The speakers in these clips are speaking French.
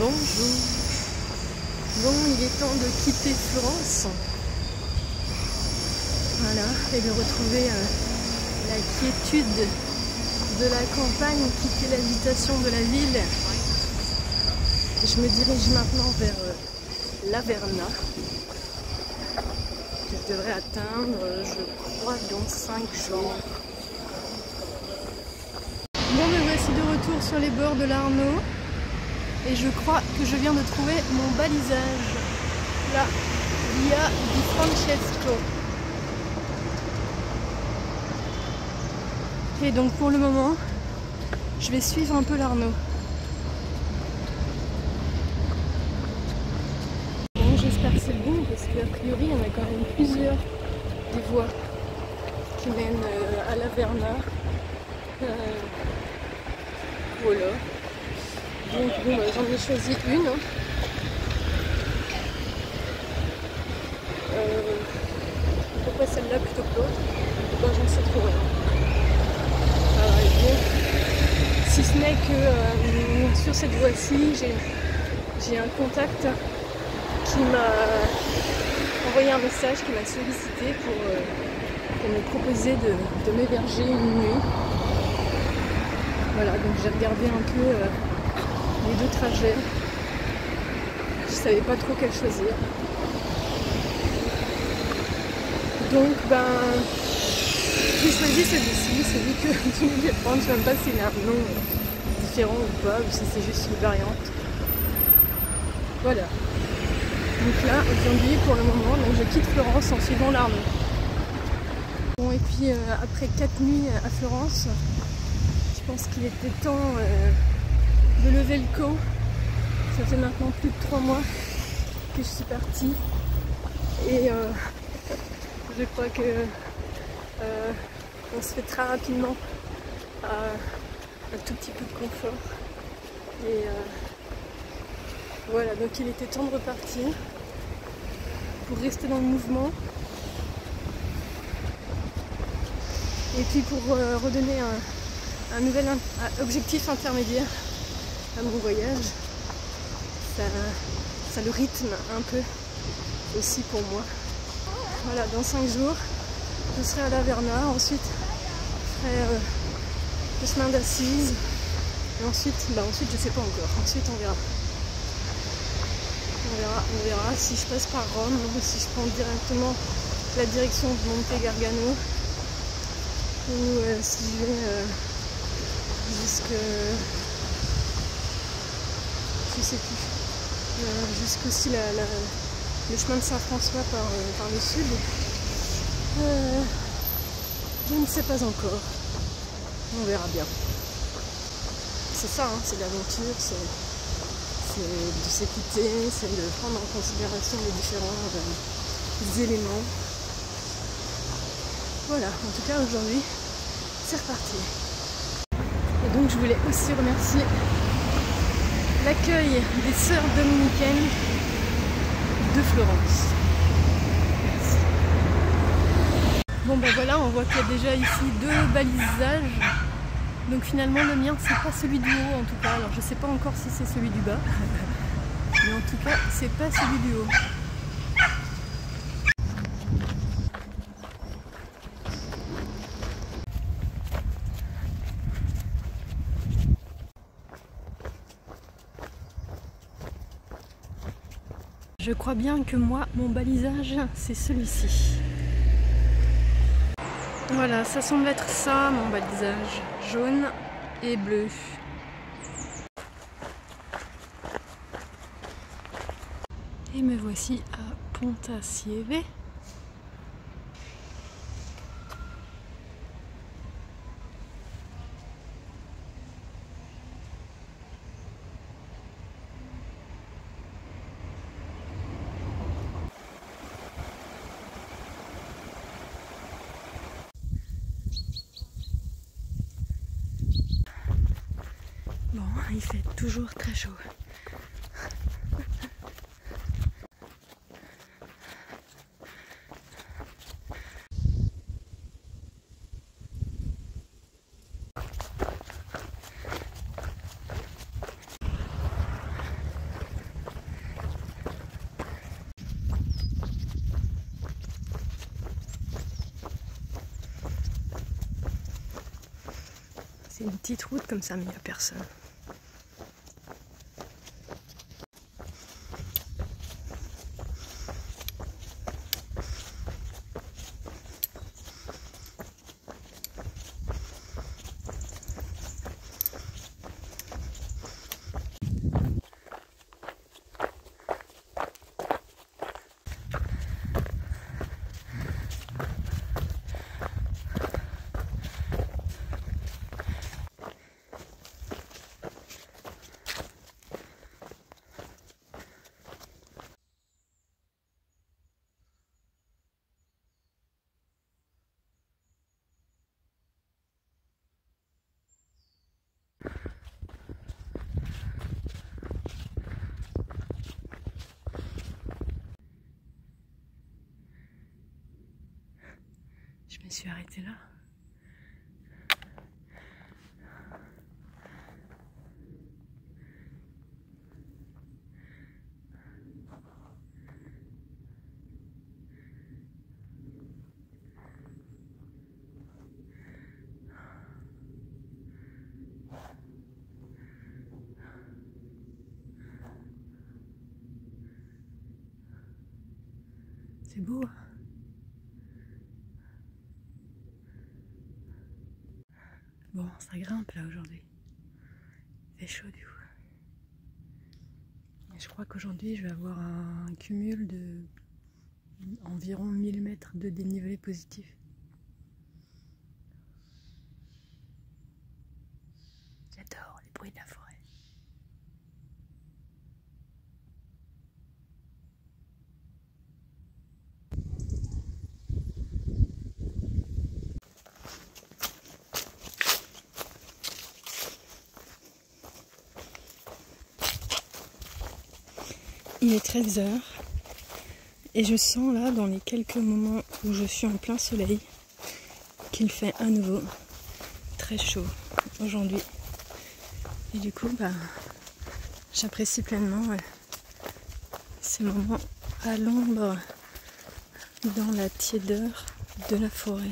Bonjour. Bon, il est temps de quitter Florence. Voilà, et de retrouver la quiétude de la campagne, quitter l'agitation de la ville. Je me dirige maintenant vers Laverna, que je devrais atteindre, je crois, dans 5 jours. Bon, me voici de retour sur les bords de l'Arno. Et je crois que je viens de trouver mon balisage. Là, via Di Francesco. Et donc pour le moment, je vais suivre un peu l'Arno. Bon, j'espère que c'est bon parce qu'a priori, il y en a quand même plusieurs des voies qui mènent à Laverna. Voilà. Donc bon, j'en ai choisi une. Pourquoi celle-là plutôt que l'autre? Ben, j'en sais trop rien. Bon, si ce n'est que sur cette voie-ci, j'ai un contact qui m'a envoyé un message, qui m'a sollicité pour me proposer de m'héberger une nuit. Voilà, donc j'ai regardé un peu les deux trajets. Je savais pas trop quel choisir. Donc j'ai choisi celui-ci, celui que je vais prendre. Je ne sais même pas s'il a un nom différent ou pas, ou si c'est juste une variante. Voilà. Donc là, aujourd'hui, pour le moment, donc je quitte Florence en suivant l'Arno. Bon, et puis après 4 nuits à Florence, je pense qu'il était temps de lever le camp. Ça fait maintenant plus de 3 mois que je suis partie. Et je crois que on se fait très rapidement un tout petit peu de confort. Et voilà, donc il était temps de repartir pour rester dans le mouvement. Et puis pour redonner un nouvel objectif intermédiaire à mon voyage. Ça le rythme un peu aussi pour moi. Voilà, dans 5 jours, je serai à Laverna, ensuite je ferai le chemin d'Assise, et ensuite je sais pas encore, ensuite on verra. On verra si je passe par Rome ou si je prends directement la direction de Monte Gargano, ou si je vais jusque... je sais plus, jusqu'aussi le chemin de Saint-François par le sud. Je ne sais pas encore. On verra bien. C'est ça, hein, c'est l'aventure, c'est de s'écouter, c'est de prendre en considération les différents éléments. Voilà, en tout cas aujourd'hui, c'est reparti. Et donc je voulais aussi remercier l'accueil des sœurs dominicaines de Florence. Merci. Bon ben voilà, on voit qu'il y a déjà ici 2 balisages. Donc finalement le mien c'est pas celui du haut en tout cas. Alors je sais pas encore si c'est celui du bas. Mais en tout cas c'est pas celui du haut. Je crois bien que moi, mon balisage, c'est celui-ci. Voilà, ça semble être ça, mon balisage. Jaune et bleu. Et me voici à Pontassieve. Bon, il fait toujours très chaud. Une petite route comme ça, mais il n'y a personne. Je me suis arrêtée là. C'est beau, hein? Bon, ça grimpe là aujourd'hui. Il fait chaud du coup. Et je crois qu'aujourd'hui je vais avoir un cumul de environ 1000 mètres de dénivelé positif. J'adore les bruits de la forêt. Il est 13 h et je sens là, dans les quelques moments où je suis en plein soleil, qu'il fait à nouveau très chaud aujourd'hui. Et du coup, j'apprécie pleinement ces moments à l'ombre dans la tiédeur de la forêt.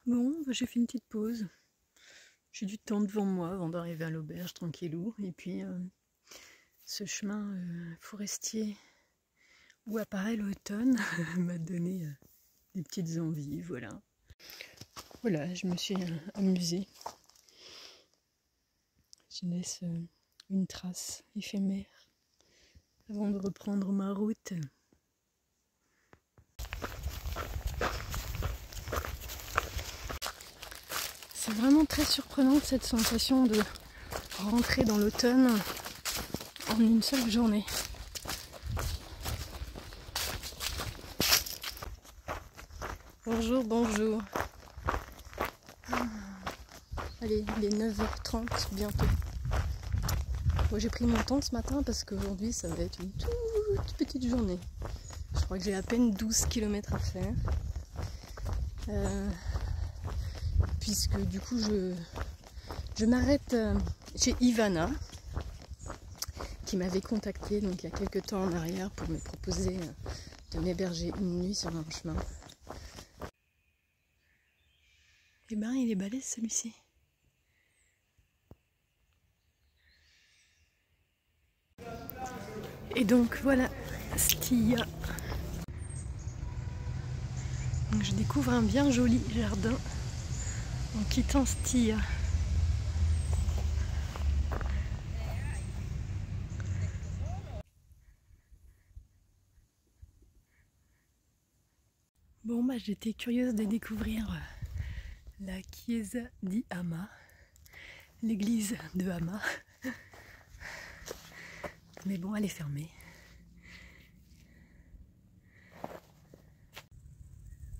Bon, j'ai fait une petite pause. J'ai du temps devant moi avant d'arriver à l'auberge tranquillou. Et puis ce chemin forestier où apparaît l'automne m'a donné des petites envies, voilà. Voilà, je me suis amusée. Je laisse une trace éphémère avant de reprendre ma route. C'est vraiment très surprenant cette sensation de rentrer dans l'automne en une seule journée. Bonjour, bonjour. Allez, il est 9 h 30 bientôt. Moi j'ai pris mon temps ce matin parce qu'aujourd'hui ça va être une toute petite journée. Je crois que j'ai à peine 12 km à faire. Puisque du coup je m'arrête chez Ivana qui m'avait contacté donc il y a quelques temps en arrière pour me proposer de m'héberger une nuit sur un chemin. Et ben il est balèze celui-ci. Et donc voilà Stilla. Donc je découvre un bien joli jardin en quittant Stilla. Bon j'étais curieuse de découvrir la Chiesa di Ama, l'église de Ama. Mais bon, elle est fermée.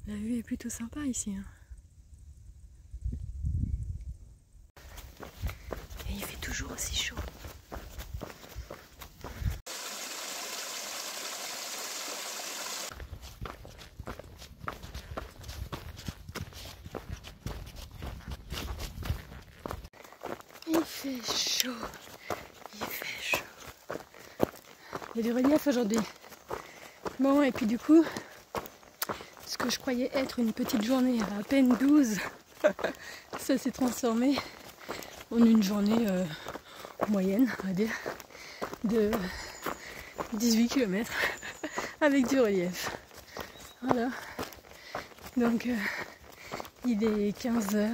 La vue est plutôt sympa ici, hein. Et il fait toujours aussi chaud. fait chaud. Il fait chaud. Il y a du relief aujourd'hui. Bon, et puis du coup, ce que je croyais être une petite journée à peine 12, ça s'est transformé en une journée moyenne, on va dire, de 18 km avec du relief. Voilà. Donc, il est 15h.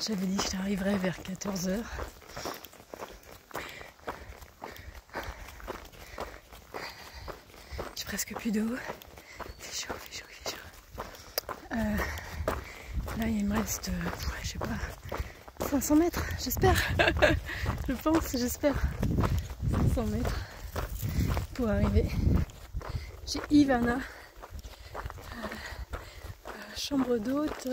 J'avais dit que j'arriverais vers 14h. J'ai presque plus d'eau. Il fait chaud, il fait chaud, il fait chaud. Là, il me reste, je sais pas, 500 mètres, j'espère. Je pense, j'espère. 500 mètres pour arriver chez Ivana. Chambre d'hôte,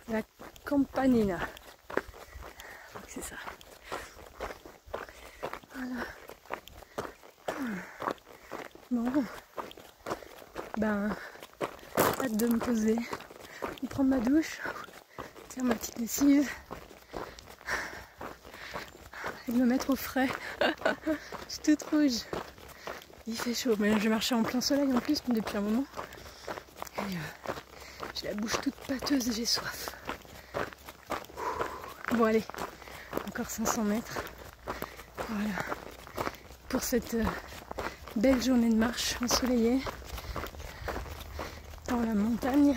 la Campanina. Je crois que c'est ça. Voilà. Bon. Ben, hâte de me poser, de prendre ma douche, faire ma petite lessive et de me mettre au frais. Je suis toute rouge. Il fait chaud, mais je marchais en plein soleil en plus depuis un moment. Et j'ai la bouche toute pâteuse et j'ai soif. Bon allez, encore 500 mètres. Voilà. Pour cette belle journée de marche ensoleillée dans la montagne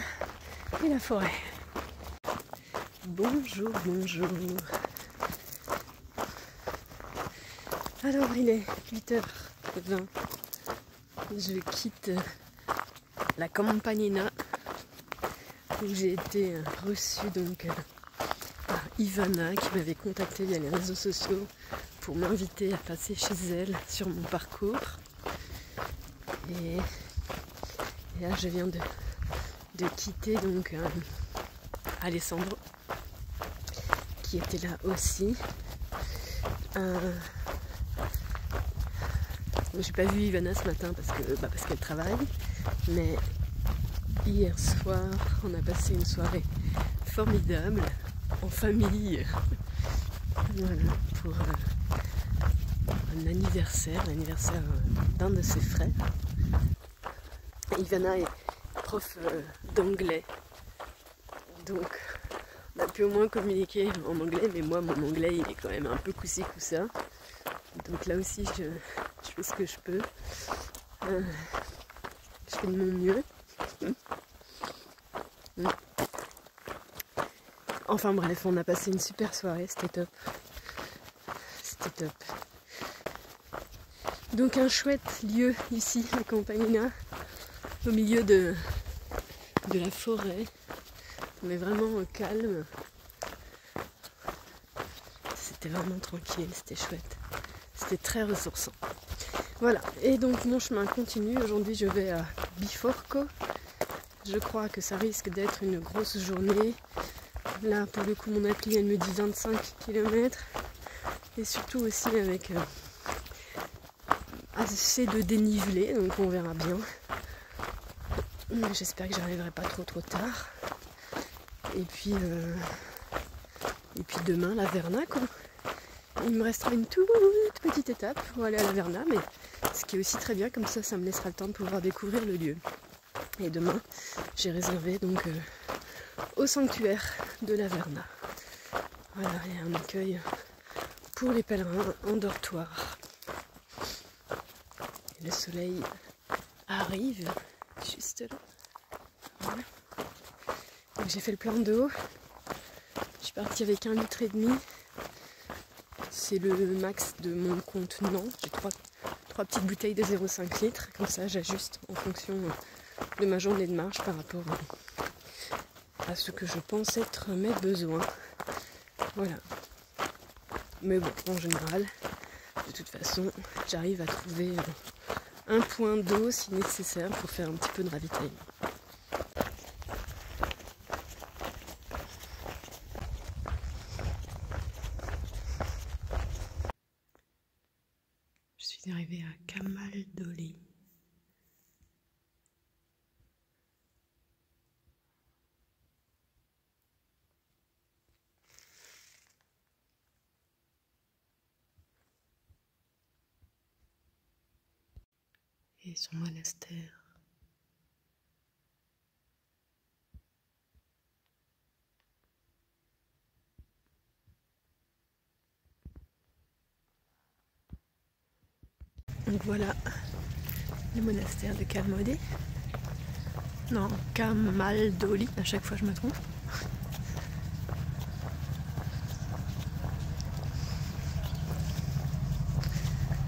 et la forêt. Bonjour, bonjour. Alors il est 8h20. Je quitte la Campanina où j'ai été reçue donc par Ivana qui m'avait contacté via les réseaux sociaux pour m'inviter à passer chez elle sur mon parcours. Et là je viens de quitter donc Alessandro qui était là aussi. J'ai pas vu Ivana ce matin parce qu'elle travaille, mais hier soir on a passé une soirée formidable en famille. Voilà, pour l'anniversaire d'un de ses frères. Ivana est prof d'anglais, donc on a pu au moins communiquer en anglais, mais moi mon anglais il est quand même un peu coussi coussa, donc là aussi je fais ce que je peux, je fais de mon mieux. Enfin bref, on a passé une super soirée, c'était top. C'était top. Donc un chouette lieu ici, la Campanina, au milieu de la forêt. On est vraiment au calme. C'était vraiment tranquille, c'était chouette. C'était très ressourçant. Voilà, et donc mon chemin continue. Aujourd'hui je vais à Biforco. Je crois que ça risque d'être une grosse journée. Là pour le coup mon appli elle me dit 25 km. Et surtout aussi avec assez de dénivelé, donc on verra bien. J'espère que j'arriverai pas trop tard. Et puis demain la Verna quoi. Il me restera une toute petite étape pour aller à la Verna, mais ce qui est aussi très bien, comme ça me laissera le temps de pouvoir découvrir le lieu. Et demain j'ai réservé donc au sanctuaire de la Verna. Voilà, il y a un accueil pour les pèlerins en dortoir. Et le soleil arrive juste là. Voilà. Donc j'ai fait le plein d'eau. Je suis partie avec 1,5 litre. C'est le max de mon contenant. J'ai trois petites bouteilles de 0,5 litres. Comme ça j'ajuste en fonction de ma journée de marche par rapport à ce que je pense être mes besoins. Voilà. Mais bon, en général, de toute façon, j'arrive à trouver un point d'eau si nécessaire pour faire un petit peu de ravitaillement. Je suis arrivée à Camaldoli. et son monastère. Donc voilà le monastère de Camaldoli. Non, Camaldoli, à chaque fois je me trompe.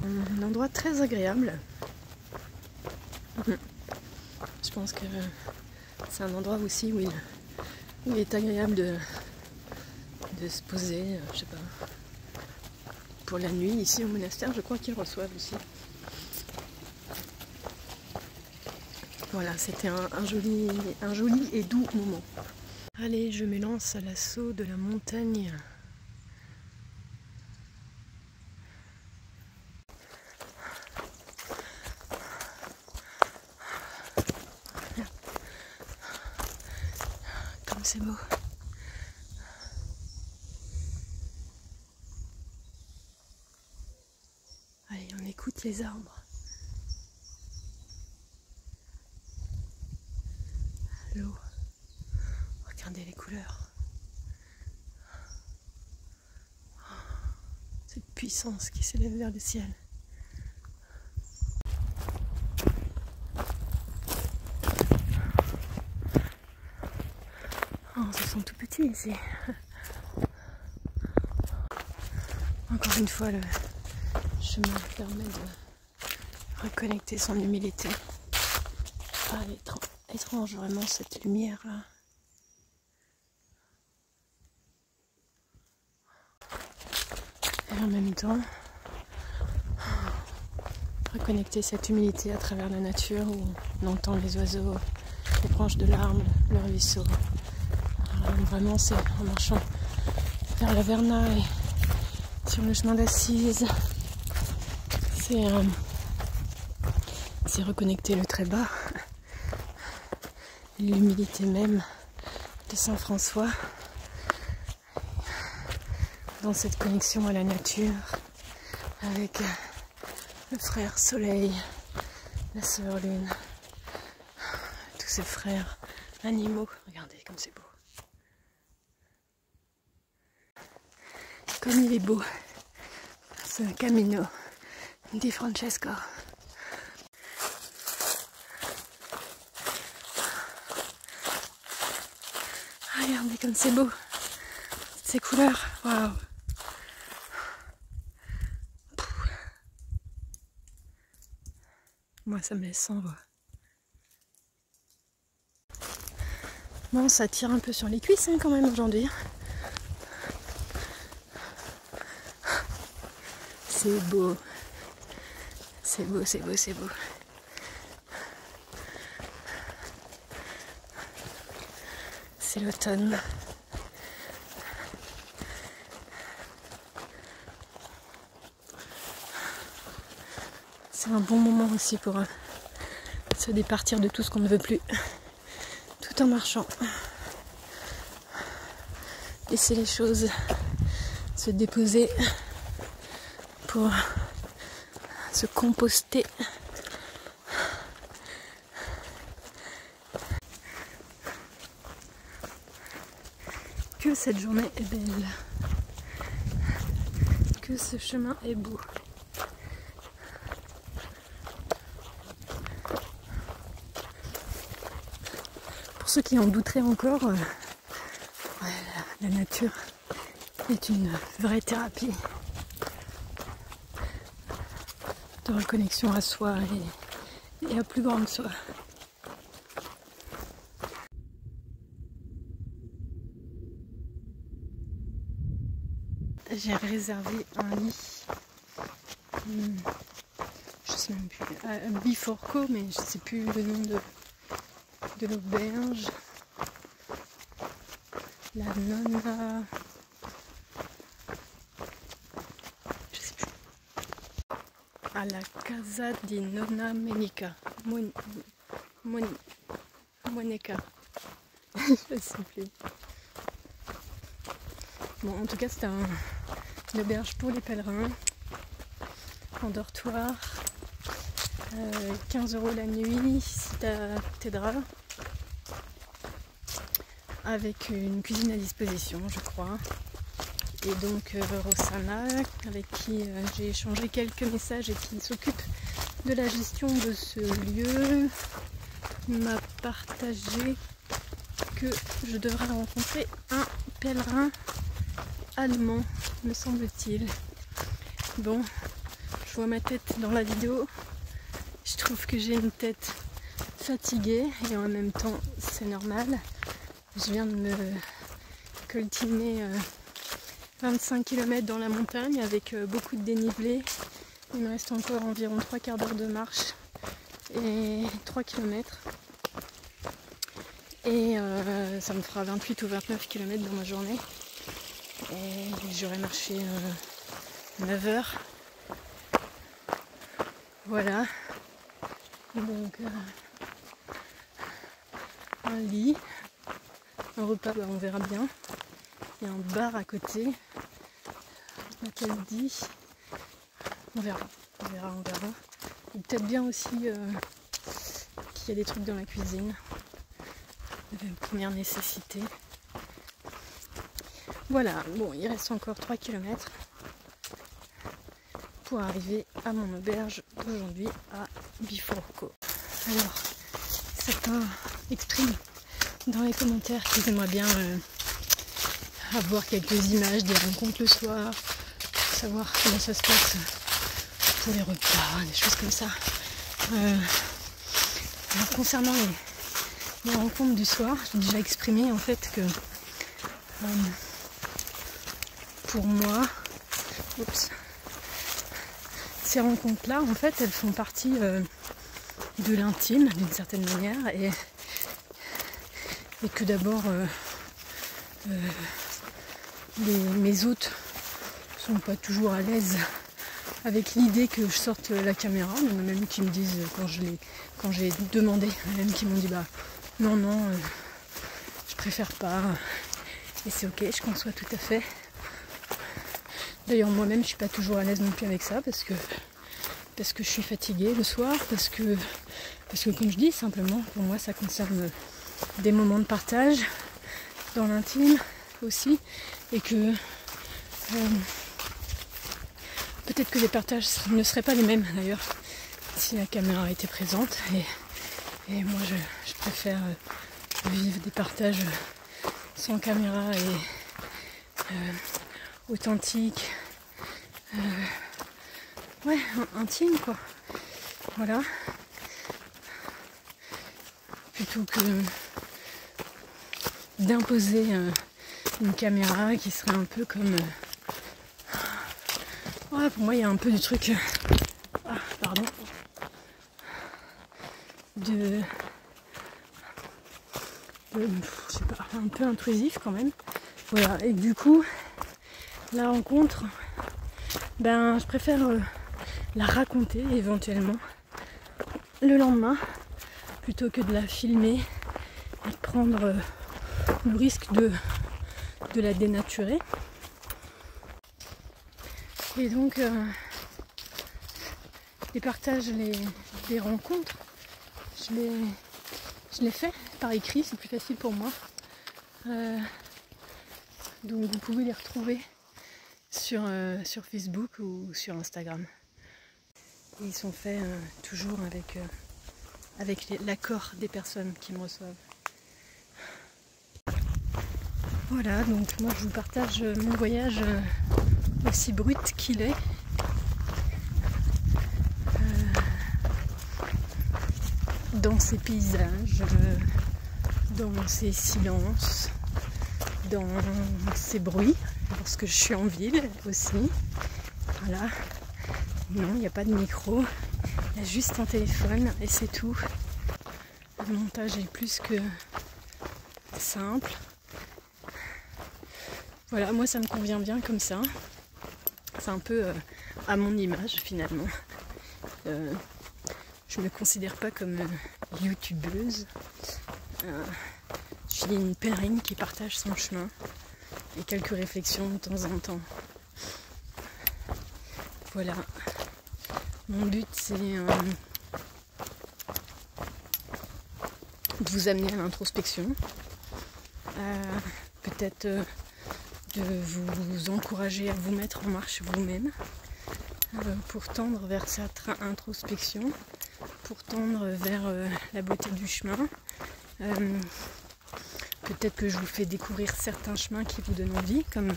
Un endroit très agréable. Je pense que c'est un endroit aussi où il est agréable de se poser, je sais pas. Pour la nuit, ici au monastère, je crois qu'ils reçoivent aussi. Voilà, c'était un joli et doux moment. Allez, je me lance à l'assaut de la montagne. Comme c'est beau. Allez, on écoute les arbres. L'eau. Regardez les couleurs. Cette puissance qui s'élève vers le ciel. Oh, ce sont tout petits ici. Encore une fois, le chemin permet de reconnecter son humilité. Ah, elle est étrange vraiment cette lumière là. Et en même temps, reconnecter cette humilité à travers la nature où on entend les oiseaux, les branches de l'arbre, le ruisseau. Alors, vraiment, c'est en marchant vers la Verna et sur le chemin d'Assise, c'est reconnecter le très bas, l'humilité même de Saint François dans cette connexion à la nature avec le frère Soleil, la sœur Lune, tous ces frères animaux. Regardez comme c'est beau. Comme il est beau, ce Camino di Francesco. Regardez comme c'est beau, ces couleurs, waouh. Moi ça me laisse sans voix. Bon, ça tire un peu sur les cuisses hein, quand même aujourd'hui. C'est beau. C'est beau, c'est beau, c'est beau. C'est l'automne. C'est un bon moment aussi pour se départir de tout ce qu'on ne veut plus, tout en marchant. Laisser les choses se déposer pour se composter. Que cette journée est belle. Que ce chemin est beau. Pour ceux qui en douteraient encore, la nature est une vraie thérapie de reconnexion à soi et à plus grande soi. J'ai réservé un lit, je sais même plus, à Biforco, mais je sais plus le nom de l'auberge. La Nonna, je sais plus. À la Casa di Nonna Monica. Monica. Je sais plus. Bon, en tout cas, c'était une auberge pour les pèlerins, en dortoir, 15 € la nuit si t'aideras, avec une cuisine à disposition, je crois. Et donc Rossana, avec qui j'ai échangé quelques messages et qui s'occupe de la gestion de ce lieu, m'a partagé que je devrais rencontrer un pèlerin allemand, me semble-t-il. Bon, je vois ma tête dans la vidéo, je trouve que j'ai une tête fatiguée et en même temps c'est normal. Je viens de me coltiner 25 km dans la montagne avec beaucoup de dénivelé. Il me reste encore environ 3/4 d'heure de marche et 3 km. Et ça me fera 28 ou 29 km dans ma journée. Et j'aurai marché 9 heures. Voilà. Donc un lit, un repas, on verra bien. Il y a un bar à côté. Mathilde dit. On verra. Et peut-être bien aussi qu'il y a des trucs dans la cuisine. Première nécessité. Voilà, bon, il reste encore 3 km pour arriver à mon auberge d'aujourd'hui à Biforco. Alors, certains expriment dans les commentaires qu'ils aimeraient bien avoir quelques images des rencontres le soir, savoir comment ça se passe pour les repas, des choses comme ça. Alors, concernant les rencontres du soir, j'ai déjà exprimé en fait que pour moi, ces rencontres-là, en fait, elles font partie de l'intime d'une certaine manière et que d'abord mes hôtes sont pas toujours à l'aise avec l'idée que je sorte la caméra. Il y en a même qui me disent, quand j'ai demandé, même qui m'ont dit non, je préfère pas. Et c'est ok, je conçois tout à fait. D'ailleurs moi-même je suis pas toujours à l'aise non plus avec ça parce que je suis fatiguée le soir, parce que comme je dis, simplement pour moi ça concerne des moments de partage dans l'intime aussi, et que peut-être que les partages ne seraient pas les mêmes d'ailleurs si la caméra était présente, et moi je préfère vivre des partages sans caméra et authentiques, intime quoi, voilà, plutôt que d'imposer une caméra qui serait un peu comme pour moi il y a un peu du truc je sais pas, un peu intrusif quand même, voilà. Et du coup la rencontre, je préfère la raconter éventuellement le lendemain plutôt que de la filmer et de prendre le risque de la dénaturer. Et donc les partages, les rencontres, je les fais par écrit, c'est plus facile pour moi. Donc vous pouvez les retrouver sur Facebook ou sur Instagram. Et ils sont faits toujours avec l'accord des personnes qui me reçoivent. Voilà, donc moi je vous partage mon voyage aussi brut qu'il est. Dans ces paysages, dans ces silences, dans ces bruits, parce que je suis en ville aussi. Voilà. Non, il n'y a pas de micro, il y a juste un téléphone et c'est tout. Le montage est plus que simple. Voilà, moi ça me convient bien comme ça. C'est un peu à mon image finalement. Je ne me considère pas comme youtubeuse. Je suis une pèlerine qui partage son chemin et quelques réflexions de temps en temps. Voilà. Mon but c'est vous amener à l'introspection, peut-être de vous encourager à vous mettre en marche vous-même, pour tendre vers cette introspection, pour tendre vers la beauté du chemin. Peut-être que je vous fais découvrir certains chemins qui vous donnent envie, comme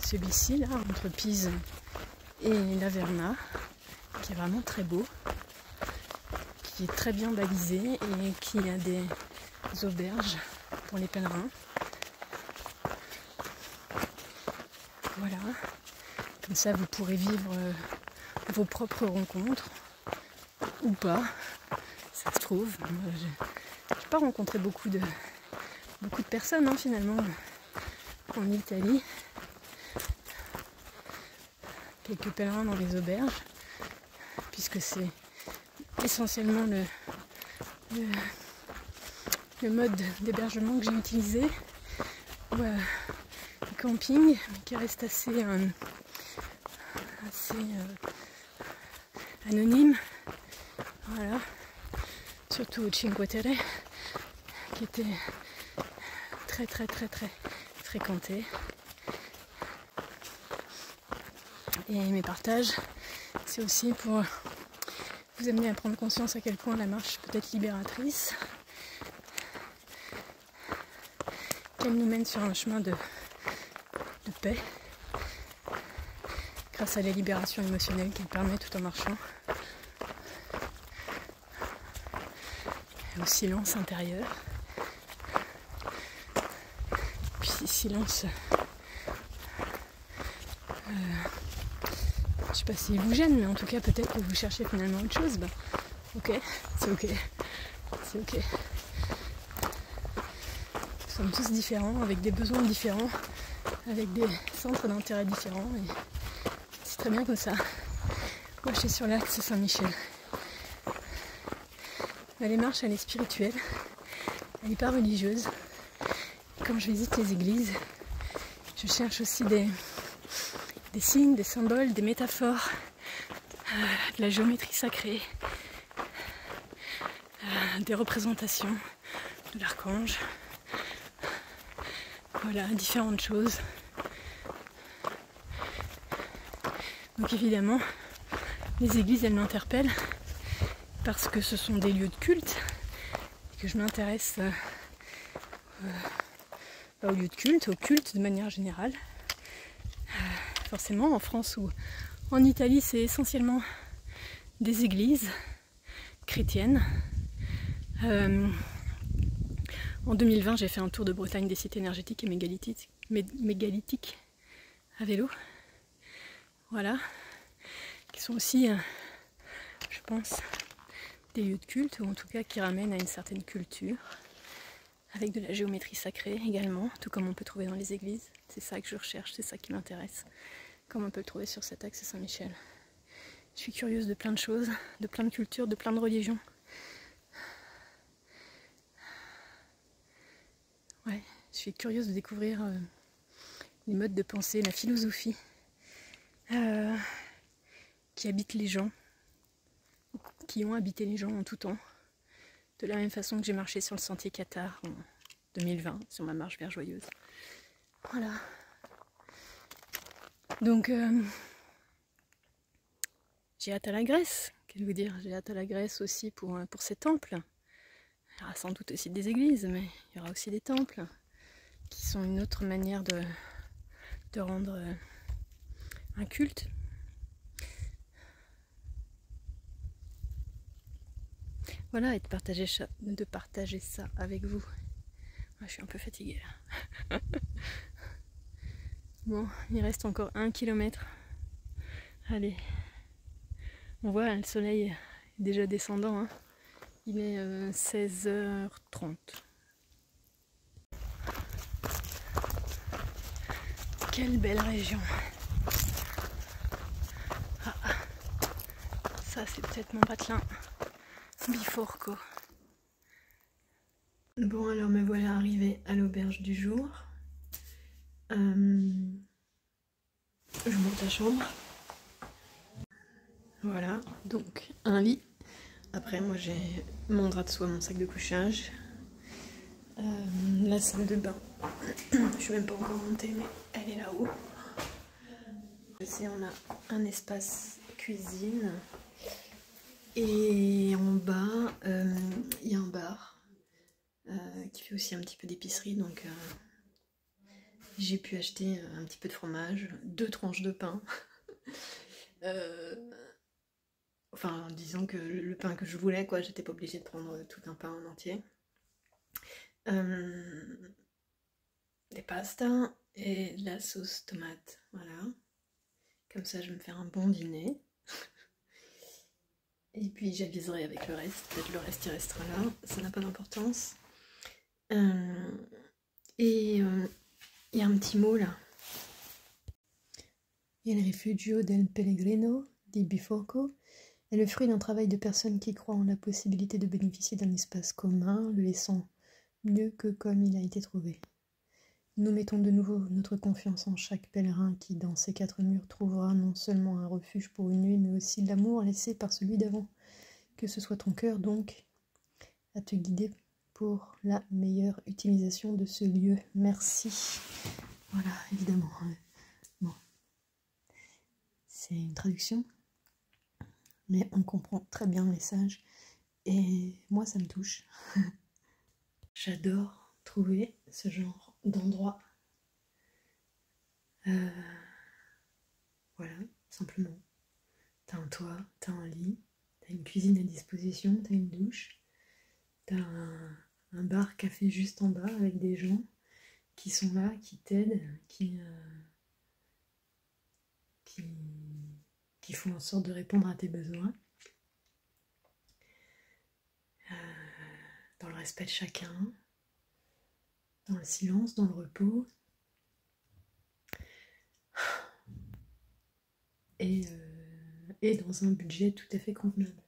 celui-ci, là, entre Pise et la Verna, qui est vraiment très beau, qui est très bien balisé et qui a des auberges pour les pèlerins. Voilà, comme ça vous pourrez vivre vos propres rencontres, ou pas, ça se trouve. Je n'ai pas rencontré beaucoup de personnes finalement en Italie. Quelques pèlerins dans les auberges, puisque c'est essentiellement le mode d'hébergement que j'ai utilisé, ou le camping, mais qui reste assez anonyme. Voilà, surtout au Cinque Terre, qui était très fréquenté. Et mes partages, c'est aussi pour vous amener à prendre conscience à quel point la marche peut être libératrice, qu'elle nous mène sur un chemin de paix, grâce à la libération émotionnelle qu'elle permet tout en marchant, et au silence intérieur. Puis silence, je sais pas s'il vous gêne, mais en tout cas peut-être que vous cherchez finalement autre chose. Ok, c'est ok, c'est ok. Nous sommes tous différents, avec des besoins différents, avec des centres d'intérêt différents, et c'est très bien comme ça. Moi je suis sur l'axe Saint-Michel. La démarche elle est spirituelle, elle n'est pas religieuse. Quand je visite les églises, je cherche aussi des signes, des symboles, des métaphores, de la géométrie sacrée, des représentations de l'archange, voilà, différentes choses. Donc évidemment, les églises elles m'interpellent parce que ce sont des lieux de culte et que je m'intéresse aux lieux de culte, au culte de manière générale. Forcément, en France ou en Italie, c'est essentiellement des églises chrétiennes. En 2020, j'ai fait un tour de Bretagne des sites énergétiques et mégalithiques à vélo. Voilà. Qui sont aussi, je pense, des lieux de culte, ou en tout cas qui ramènent à une certaine culture, avec de la géométrie sacrée également, tout comme on peut trouver dans les églises. C'est ça que je recherche, c'est ça qui m'intéresse, comme on peut le trouver sur cet axe Saint-Michel. Je suis curieuse de plein de choses, de plein de cultures, de plein de religions. Ouais, je suis curieuse de découvrir les modes de pensée, la philosophie qui habitent les gens, qui ont habité les gens en tout temps. De la même façon que j'ai marché sur le sentier Qatar en 2020, sur ma marche vers Joyeuse. Voilà. Donc, j'ai hâte à la Grèce. Qu'est-ce que vous dire? J'ai hâte à la Grèce aussi pour ces temples. Il y aura sans doute aussi des églises, mais il y aura aussi des temples qui sont une autre manière de rendre un culte. Voilà, et de partager ça avec vous. Moi, je suis un peu fatiguée là. Bon, il reste encore 1 kilomètre. Allez. On voit, le soleil est déjà descendant. Hein. Il est 16h30. Quelle belle région. Ah, ça, c'est peut-être mon patelin. Biforco. Bon, alors me voilà arrivée à l'auberge du jour. Je monte la chambre. Voilà, donc un lit. Après, moi j'ai mon drap de soie, mon sac de couchage, La salle de bain. Je suis même pas encore montée, mais elle est là-haut. On a un espace cuisine. Et en bas, il y a un bar qui fait aussi un petit peu d'épicerie. Donc j'ai pu acheter un petit peu de fromage, 2 tranches de pain. Enfin, disons que le pain que je voulais, quoi, j'étais pas obligée de prendre tout un pain en entier. Des pastas et de la sauce tomate, voilà. Comme ça, je vais me faire un bon dîner. Et puis, j'aviserai avec le reste. Peut-être le reste, il restera là. Ça n'a pas d'importance. Il y a un petit mot, là. Il Rifugio del Pellegrino di Biforco est le fruit d'un travail de personnes qui croient en la possibilité de bénéficier d'un espace commun, le laissant mieux que comme il a été trouvé. Nous mettons de nouveau notre confiance en chaque pèlerin qui, dans ces 4 murs, trouvera non seulement un refuge pour une nuit, mais aussi l'amour laissé par celui d'avant. Que ce soit ton cœur, donc, à te guider pour la meilleure utilisation de ce lieu. Merci. Voilà, évidemment. Bon. C'est une traduction, mais on comprend très bien le message. Et moi, ça me touche. J'adore trouver ce genre d'endroit. Voilà, simplement. T'as un toit, t'as un lit, t'as une cuisine à disposition, t'as une douche, t'as un bar-café juste en bas avec des gens qui sont là, qui t'aident, qui font en sorte de répondre à tes besoins. Dans le respect de chacun, dans le silence, dans le repos. Et dans un budget tout à fait convenable.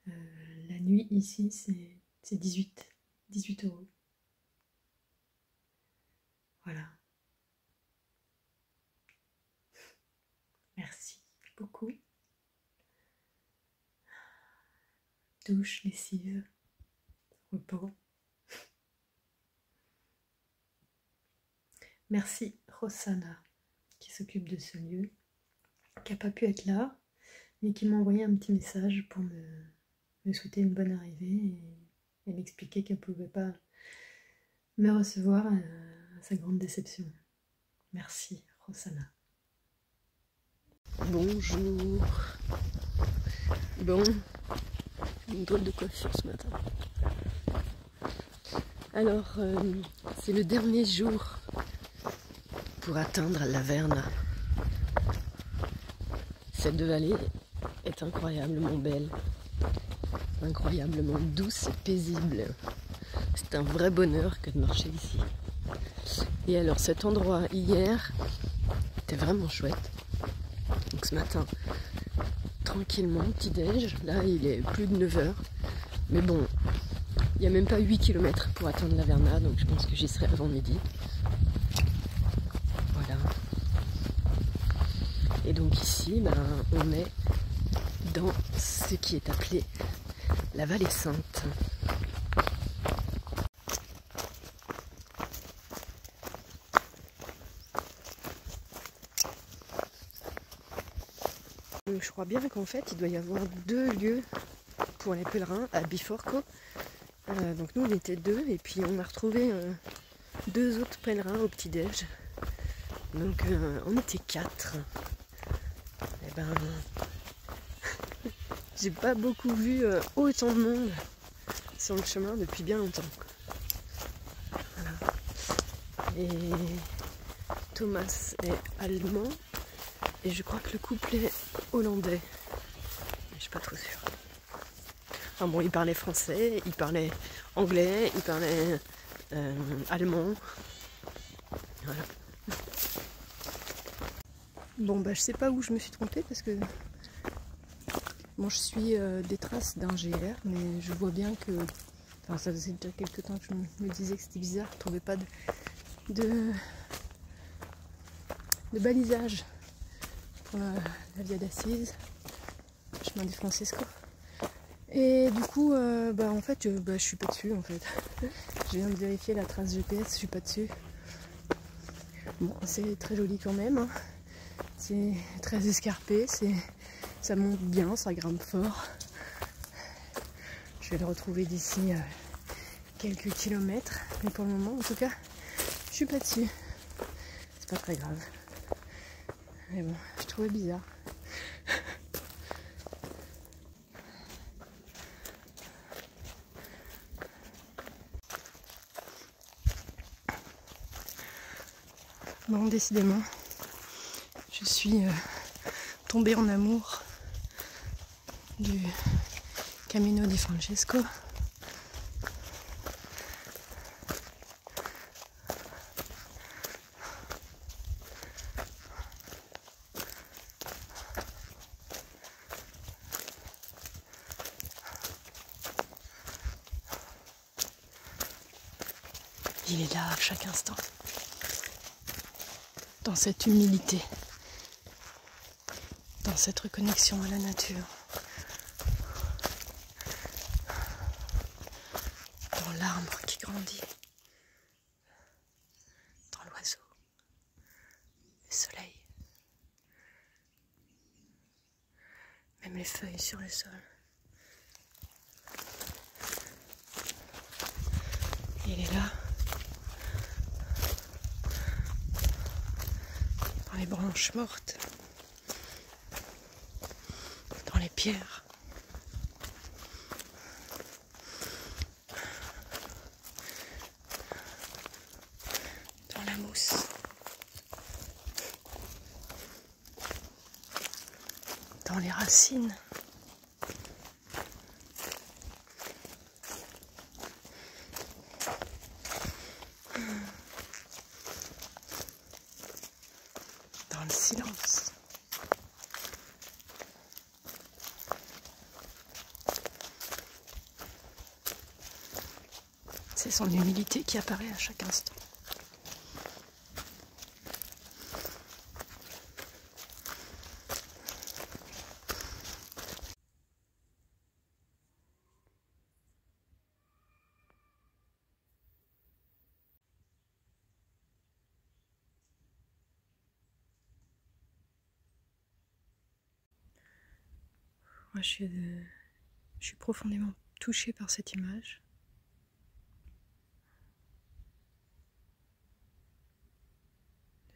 La nuit ici, c'est 18 €. Voilà. Merci beaucoup. Douche, lessive, repos. Merci Rossana qui s'occupe de ce lieu, qui n'a pas pu être là, mais qui m'a envoyé un petit message pour me souhaiter une bonne arrivée et m'expliquer qu'elle ne pouvait pas me recevoir à sa grande déception. Merci Rossana. Bonjour. Bon, une drôle de coiffure ce matin. Alors, c'est le dernier jour pour atteindre la Verna. Cette vallée est incroyablement belle, incroyablement douce et paisible. C'est un vrai bonheur que de marcher ici. Et alors cet endroit hier était vraiment chouette. Donc ce matin, tranquillement, petit déj, là il est plus de 9 h. Mais bon, il n'y a même pas 8 km pour atteindre la Verna, donc je pense que j'y serai avant midi. Voilà. Et donc ici, on est dans ce qui est appelé la Vallée Sainte. Donc je crois bien qu'en fait, il doit y avoir 2 lieux pour les pèlerins à Biforco. Donc nous, on était 2 et puis on a retrouvé 2 autres pèlerins au petit-déj. Donc on était 4. Et ben, j'ai pas beaucoup vu autant de monde sur le chemin depuis bien longtemps. Voilà. Et Thomas est allemand et je crois que le couple est hollandais. Je suis pas trop sûre. Enfin bon, il parlait français, il parlait anglais, il parlait allemand. Voilà. Bon bah je sais pas où je me suis trompée parce que bon je suis des traces d'un GR mais je vois bien que enfin ça faisait déjà quelques temps que je me disais que c'était bizarre, je trouvais pas de balisage pour la Via d'Assise, chemin di Francesco Et du coup, en fait, je suis pas dessus en fait. Je viens de vérifier la trace GPS, je suis pas dessus. Bon, c'est très joli quand même. Hein. C'est très escarpé, ça monte bien, ça grimpe fort. Je vais le retrouver d'ici quelques kilomètres, mais pour le moment, en tout cas, je suis pas dessus. C'est pas très grave. Mais bon, je trouvais bizarre. Bon, décidément, je suis tombée en amour du Camino di Francesco. Il est là à chaque instant, dans cette humilité, dans cette reconnexion à la nature, dans l'arbre qui grandit, dans l'oiseau, le soleil, même les feuilles sur le sol. Il est là, dans les branches mortes, dans les pierres. Dans la mousse. Dans les racines. Dans le silence. C'est son humilité qui apparaît à chaque instant. Moi, je suis profondément touchée par cette image.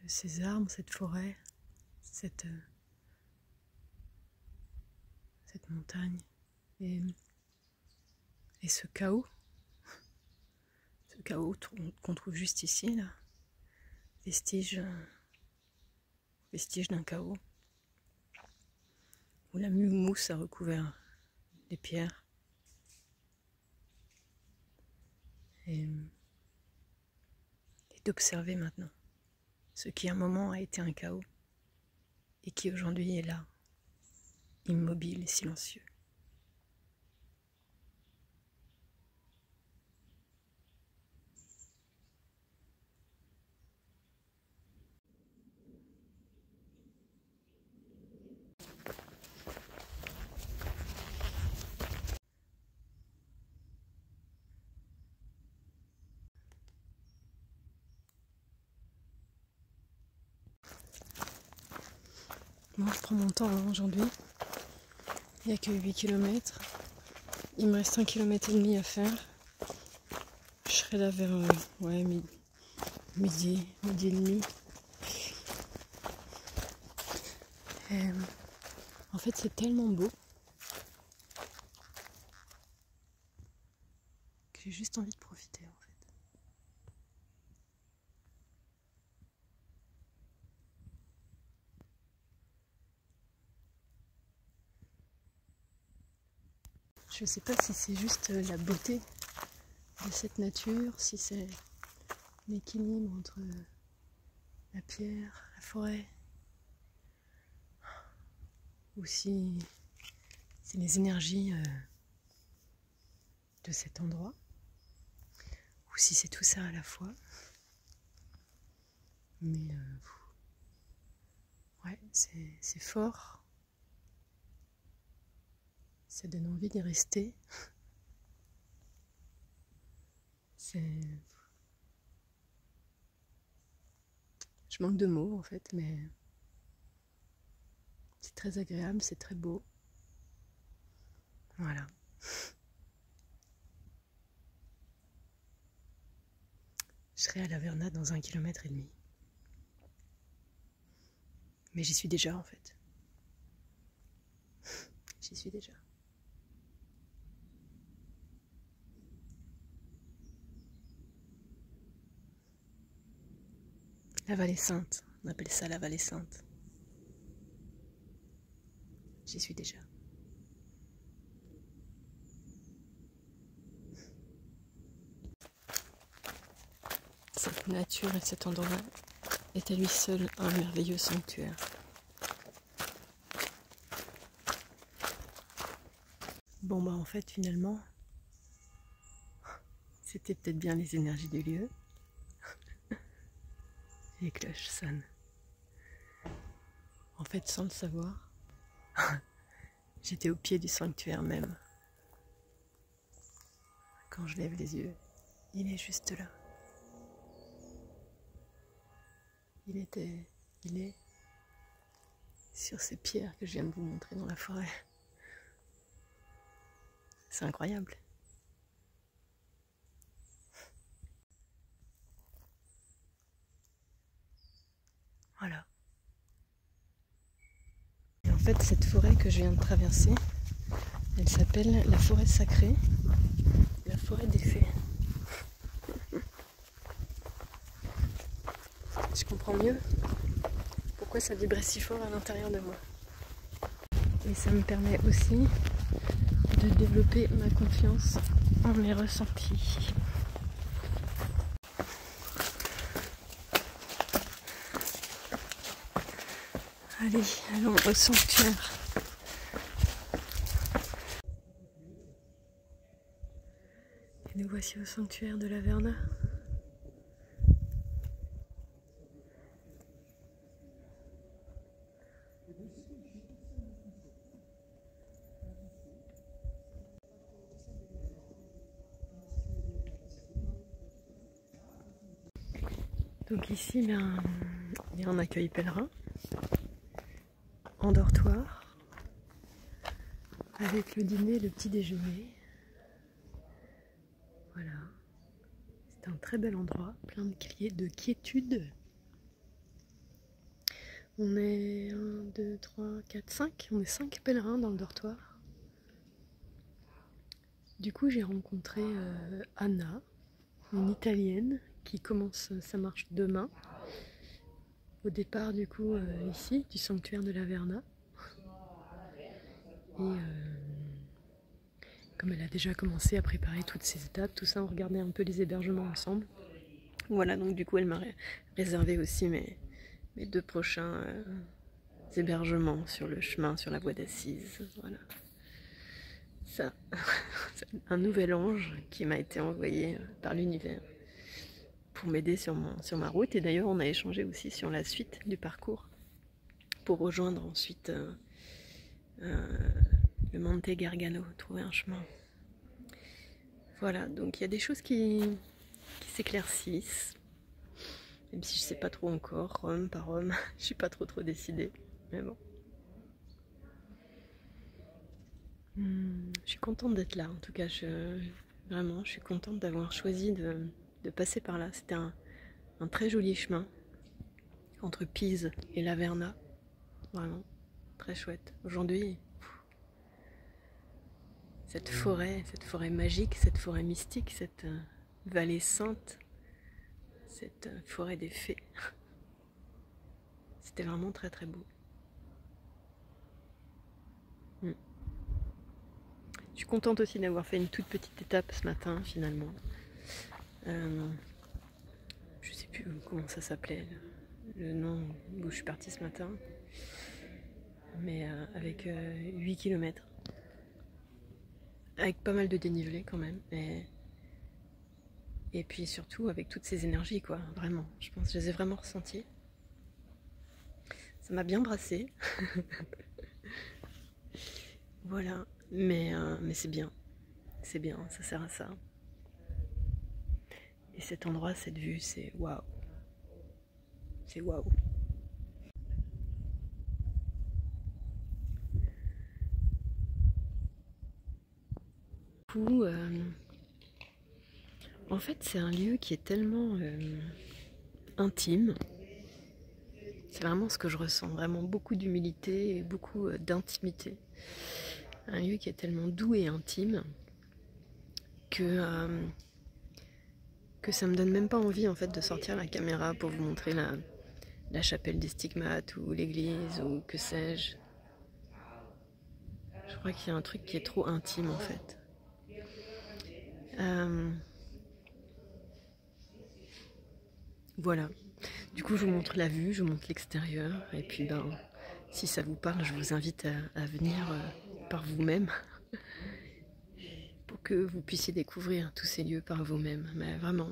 De ces arbres, cette forêt, cette montagne et ce chaos qu'on trouve juste ici, là, vestige d'un chaos où la mousse a recouvert les pierres et d'observer maintenant ce qui à un moment a été un chaos et qui aujourd'hui est là, immobile et silencieux. Moi, je prends mon temps hein, aujourd'hui. Il n'y a que 8 km. Il me reste 1,5 km à faire. Je serai là vers midi et demi. Et, en fait, c'est tellement beau que j'ai juste envie de profiter en fait. Je sais pas si c'est juste la beauté de cette nature, si c'est l'équilibre entre la pierre, la forêt, ou si c'est les énergies de cet endroit, ou si c'est tout ça à la fois. Mais ouais, c'est fort, Ça donne envie d'y rester. C'est... Je manque de mots en fait, mais c'est très agréable, c'est très beau. Voilà. Je serai à Laverna dans 1,5 km. Mais j'y suis déjà en fait. J'y suis déjà. La vallée sainte, on appelle ça la vallée sainte. J'y suis déjà. Cette nature et cet endroit est à lui seul un merveilleux sanctuaire. Bon bah en fait finalement, c'était peut-être bien les énergies du lieu. Les cloches sonnent. En fait sans le savoir, j'étais au pied du sanctuaire même. Quand je lève les yeux, il est juste là. Il est sur ces pierres que je viens de vous montrer dans la forêt. C'est incroyable. Voilà. Et en fait, cette forêt que je viens de traverser, elle s'appelle la forêt sacrée, la forêt des fées. Je comprends mieux pourquoi ça vibrait si fort à l'intérieur de moi. Et ça me permet aussi de développer ma confiance en mes ressentis. Allez, allons au sanctuaire. Et nous voici au sanctuaire de Laverna. Donc ici, il y a un accueil pèlerin, en dortoir, avec le dîner et le petit déjeuner. Voilà, c'est un très bel endroit, plein de quiétude. On est 1, 2, 3, 4, 5, on est 5 pèlerins dans le dortoir. Du coup, j'ai rencontré Anna, une Italienne, qui commence sa marche demain. Au départ, du coup, ici, du sanctuaire de Laverna. Et comme elle a déjà commencé à préparer toutes ces étapes, tout ça, on regardait un peu les hébergements ensemble. Voilà, donc du coup, elle m'a réservé aussi mes 2 prochains hébergements sur le chemin, sur la voie d'Assise. Voilà. Ça, c'est un nouvel ange qui m'a été envoyé par l'univers pour m'aider sur ma route. Et d'ailleurs, on a échangé aussi sur la suite du parcours pour rejoindre ensuite le Monte Gargano, trouver un chemin. Voilà, donc il y a des choses qui s'éclaircissent, même si je sais pas trop encore, Rome par Rome, je suis pas trop décidée, mais bon. Je suis contente d'être là, en tout cas, vraiment, je suis contente d'avoir choisi de passer par là. C'était un très joli chemin entre Pise et Laverna, vraiment, très chouette. Aujourd'hui, cette forêt magique, cette forêt mystique, cette vallée sainte, cette forêt des fées, c'était vraiment très beau. Je suis contente aussi d'avoir fait une toute petite étape ce matin finalement. Je sais plus comment ça s'appelait, le nom où je suis partie ce matin, mais avec 8 km. Avec pas mal de dénivelé quand même. Et puis surtout avec toutes ces énergies, quoi, vraiment. Je pense que je les ai vraiment ressenties. Ça m'a bien brassé. Voilà. Mais c'est bien, ça sert à ça. Et cet endroit, cette vue, c'est waouh. C'est waouh. En fait, c'est un lieu qui est tellement intime. C'est vraiment ce que je ressens, vraiment beaucoup d'humilité et beaucoup d'intimité. Un lieu qui est tellement doux et intime que ça me donne même pas envie en fait de sortir la caméra pour vous montrer la chapelle des Stigmates ou l'église ou que sais-je. Je crois qu'il y a un truc qui est trop intime en fait. Voilà. Du coup, je vous montre la vue, je vous montre l'extérieur. Et puis, si ça vous parle, je vous invite à venir par vous-même pour que vous puissiez découvrir tous ces lieux par vous-même. Mais vraiment,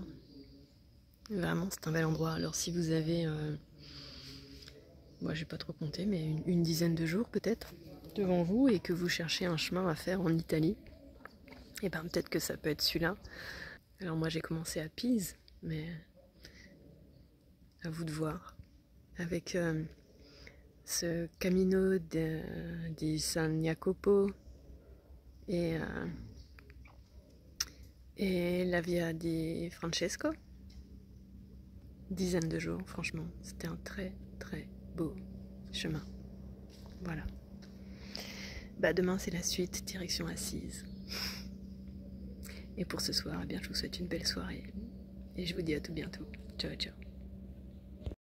c'est un bel endroit. Alors, si vous avez, moi, j'ai pas trop compté, mais une dizaine de jours peut-être devant vous et que vous cherchez un chemin à faire en Italie, et peut-être que ça peut être celui-là. Alors, moi, j'ai commencé à Pise, mais à vous de voir. Avec ce Camino di San Jacopo et la Via di Francesco. Dizaine de jours, franchement. C'était un très très beau chemin. Voilà. Demain c'est la suite, direction Assise. Et pour ce soir, je vous souhaite une belle soirée. Et je vous dis à tout bientôt. Ciao ciao.